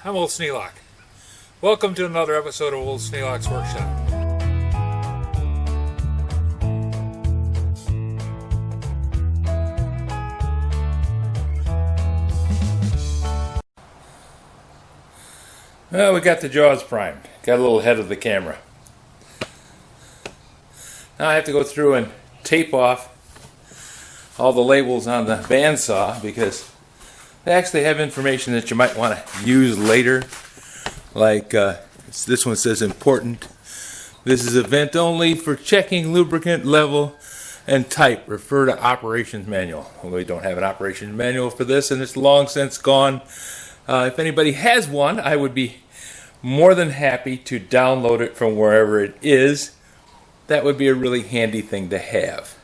I'm Old Sneelock. Welcome to another episode of Old Sneelock's Workshop. Well, we got the jaws primed. Got a little ahead of the camera. Now I have to go through and tape off all the labels on the bandsaw because they actually have information that you might want to use later. Like this one says important. This is event only for checking lubricant level and type. Refer to operations manual. Well, we don't have an operations manual for this and it's long since gone. If anybody has one, I would be more than happy to download it from wherever it is. That would be a really handy thing to have.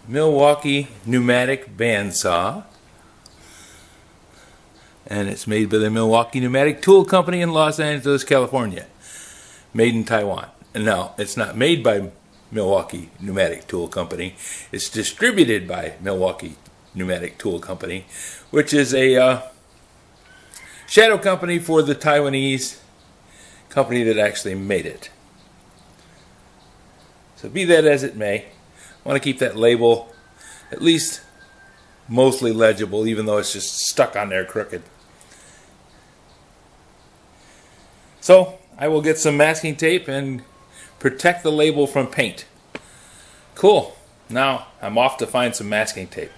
Milwaukee Pneumatic Bandsaw, and it's made by the Milwaukee Pneumatic Tool Company in Los Angeles, California. Made in Taiwan. And no, it's not made by Milwaukee Pneumatic Tool Company. It's distributed by Milwaukee Pneumatic Tool Company, which is a shadow company for the Taiwanese company that actually made it. So be that as it may, I want to keep that label at least mostly legible, even though it's just stuck on there crooked. So I will get some masking tape and protect the label from paint. Cool. Now I'm off to find some masking tape.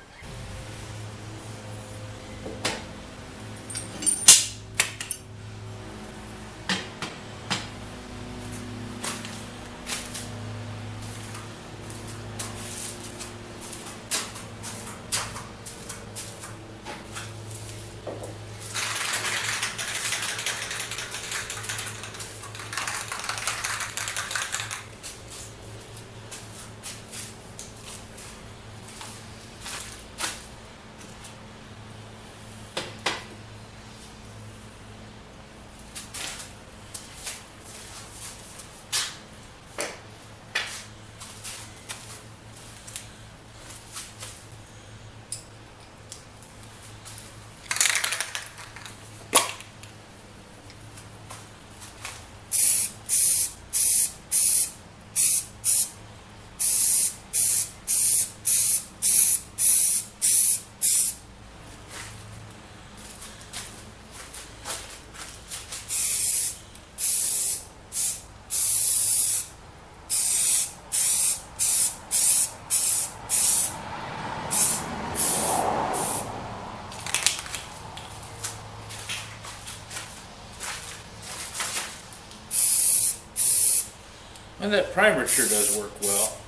And that primer sure does work well.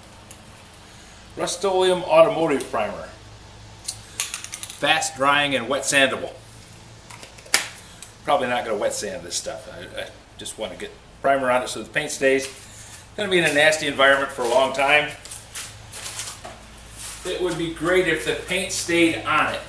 Rust-Oleum Automotive Primer. Fast drying and wet sandable. Probably not going to wet sand this stuff. I just want to get primer on it so the paint stays. It's going to be in a nasty environment for a long time. It would be great if the paint stayed on it.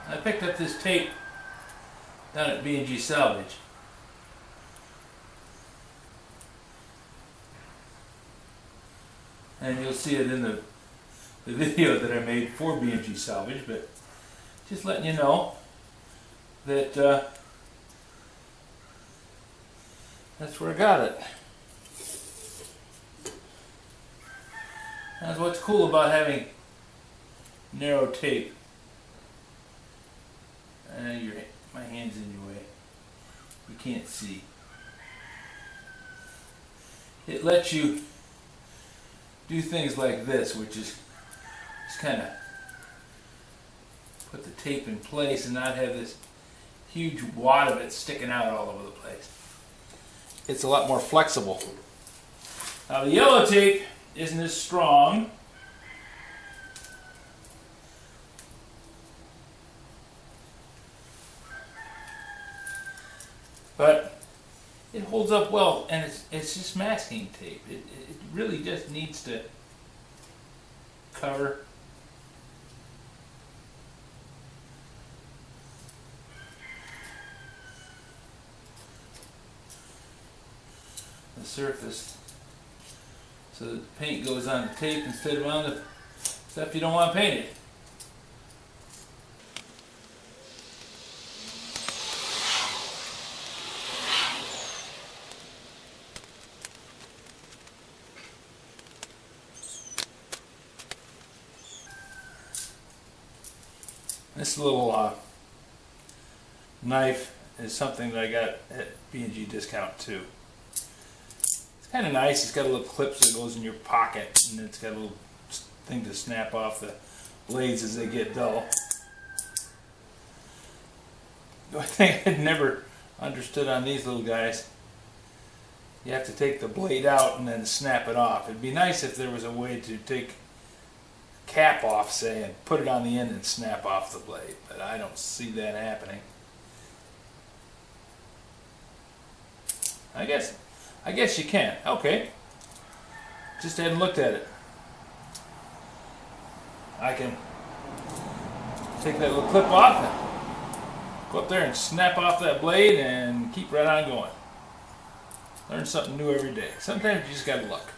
I picked up this tape down at B&G Salvage. And you'll see it in the video that I made for B&G Salvage, but just letting you know that that's where I got it. That's what's cool about having narrow tape. My hand's in your way. You can't see. It lets you do things like this, which is just kind of put the tape in place and not have this huge wad of it sticking out all over the place. It's a lot more flexible. Now the yellow tape isn't as strong. But it holds up well, and it's just masking tape. It really just needs to cover surface so that the paint goes on the tape instead of on the stuff you don't want painted. This little knife is something that I got at B&G discount too. It's kind of nice. It's got a little clip so it goes in your pocket, and it's got a little thing to snap off the blades as they get dull. The one thing I'd never understood on these little guys, you have to take the blade out and then snap it off. It'd be nice if there was a way to take cap off, say, and put it on the end and snap off the blade, but I don't see that happening. I guess you can. Okay. Just hadn't looked at it. I can take that little clip off and go up there and snap off that blade and keep right on going. Learn something new every day. Sometimes you just gotta look.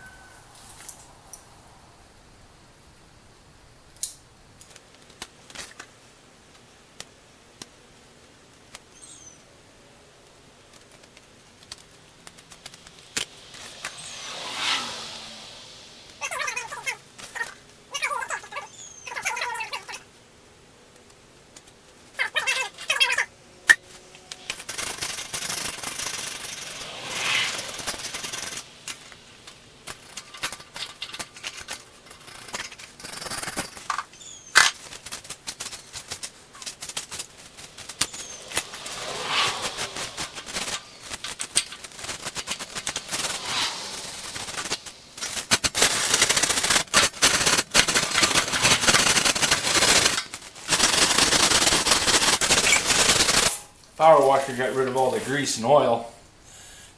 Power washer got rid of all the grease and oil.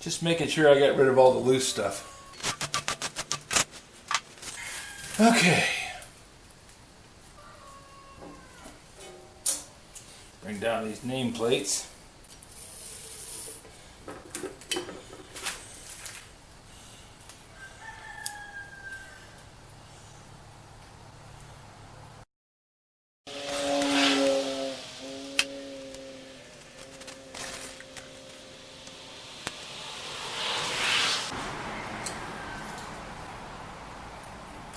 Just making sure I got rid of all the loose stuff. Okay. Bring down these nameplates.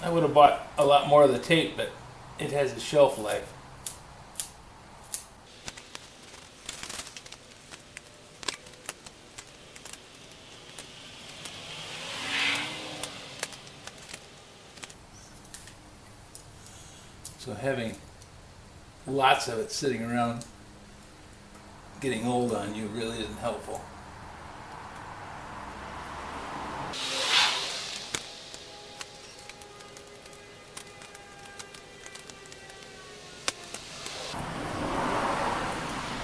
I would have bought a lot more of the tape, but it has a shelf life. So having lots of it sitting around getting old on you really isn't helpful.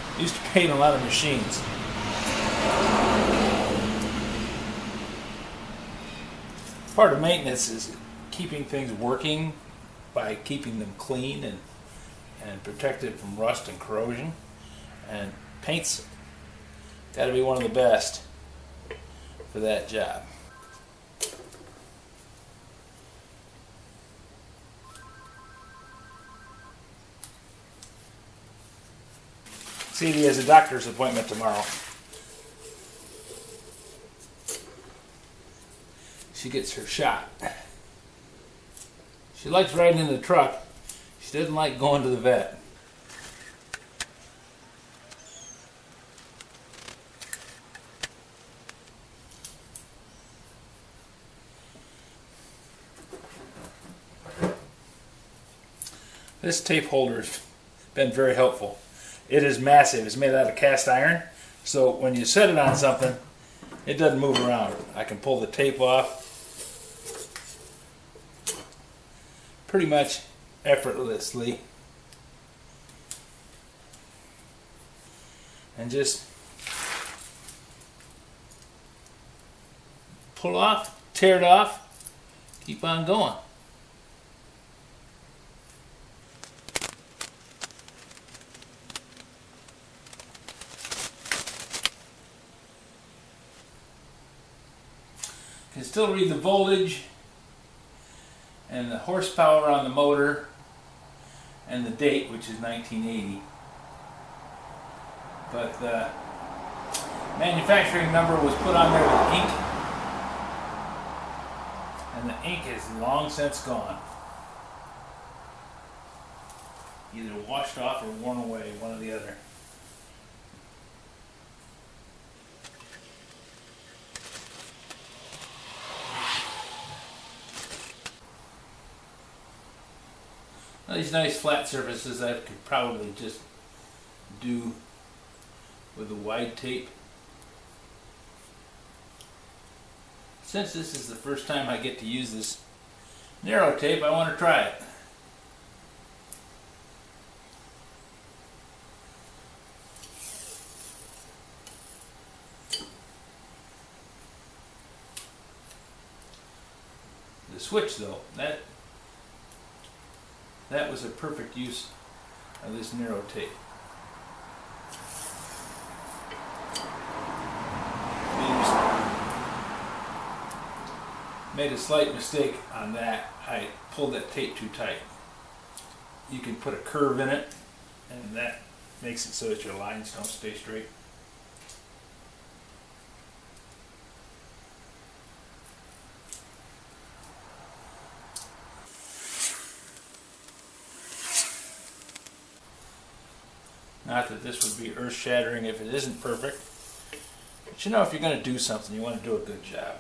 I used to paint a lot of machines. Part of maintenance is keeping things working by keeping them clean and protected from rust and corrosion. And paint's got to be one of the best for that job. Sadie has a doctor's appointment tomorrow. She gets her shot. She likes riding in the truck. She doesn't like going to the vet. This tape holder's been very helpful. It is massive. It's made out of cast iron, so when you set it on something, it doesn't move around. I can pull the tape off pretty much effortlessly and just pull off, tear it off, keep on going. can still read the voltage and the horsepower on the motor and the date, which is 1980. But the manufacturing number was put on there with ink, and the ink is long since gone. Either washed off or worn away, one or the other. Now, these nice flat surfaces I could probably just do with a wide tape. Since this is the first time I get to use this narrow tape, I want to try it. The switch, though, that was a perfect use of this narrow tape. Made a slight mistake on that. I pulled that tape too tight. You can put a curve in it, and that makes it so that your lines don't stay straight. Not that this would be earth-shattering if it isn't perfect, but you know, if you're going to do something, you want to do a good job.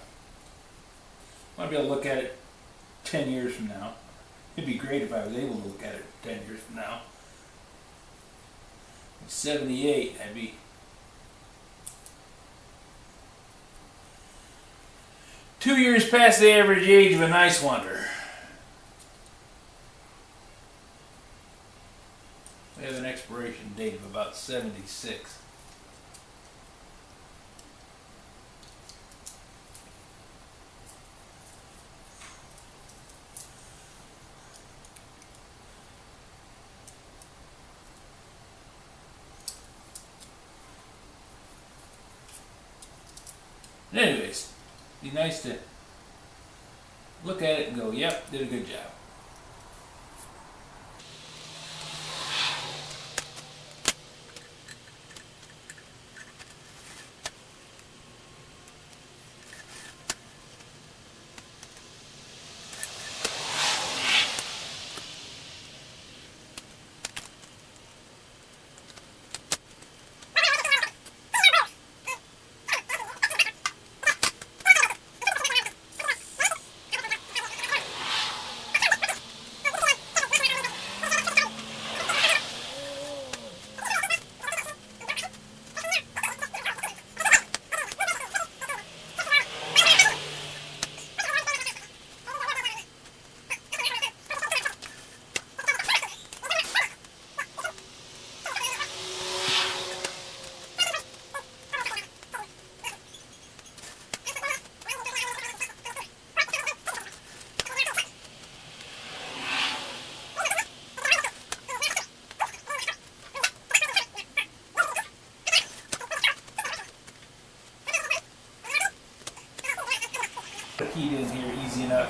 I want to be able to look at it 10 years from now. It'd be great if I was able to look at it 10 years from now. In 78, I'd be 2 years past the average age of a nice wonder. We have an expiration date of about 76. Anyways, be nice to look at it and go, yep, did a good job. Heat in here easy enough.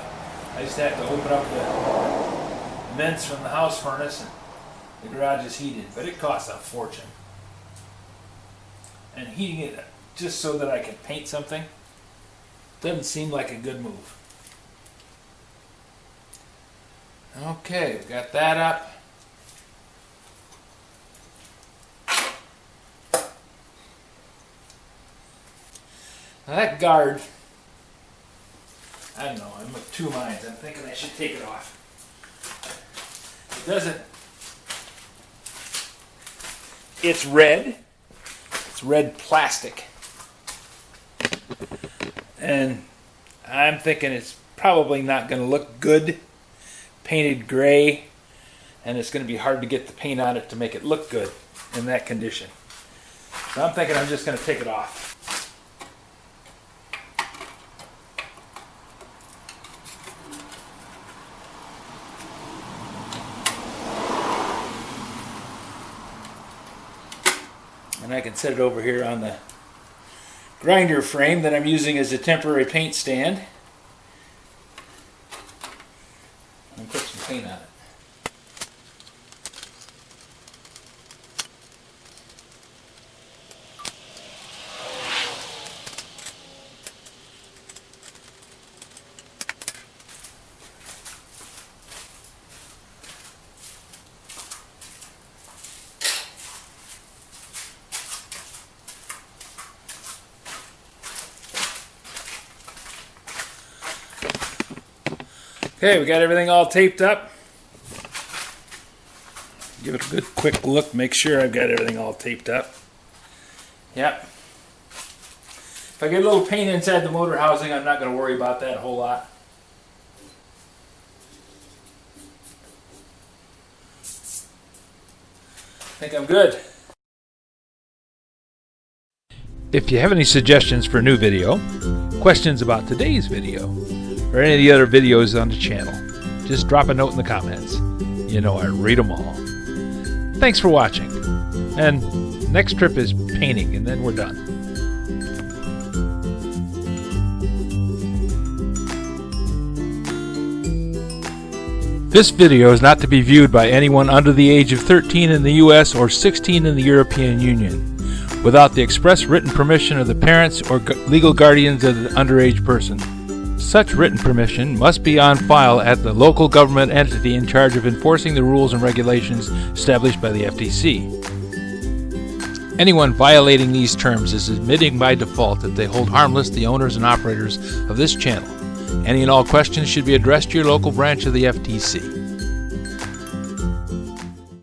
I just have to open up the vents from the house furnace and the garage is heated, but it costs a fortune. And heating it just so that I can paint something doesn't seem like a good move. Okay, we've got that up. Now that guard, I don't know, I'm of two minds. I'm thinking I should take it off. It doesn't. It's red. It's red plastic. And I'm thinking it's probably not going to look good painted gray, and it's going to be hard to get the paint on it to make it look good in that condition. So I'm thinking I'm just going to take it off. And I can set it over here on the grinder frame that I'm using as a temporary paint stand. Okay, we got everything all taped up. Give it a good quick look, make sure I've got everything all taped up. Yep. If I get a little paint inside the motor housing, I'm not going to worry about that a whole lot. I think I'm good. If you have any suggestions for a new video, questions about today's video, or any of the other videos on the channel, just drop a note in the comments. You know I read them all. Thanks for watching. And next trip is painting, and then we're done. This video is not to be viewed by anyone under the age of 13 in the U.S. or 16 in the European Union, without the express written permission of the parents or legal guardians of the underage person. Such written permission must be on file at the local government entity in charge of enforcing the rules and regulations established by the FTC. Anyone violating these terms is admitting by default that they hold harmless the owners and operators of this channel. Any and all questions should be addressed to your local branch of the FTC.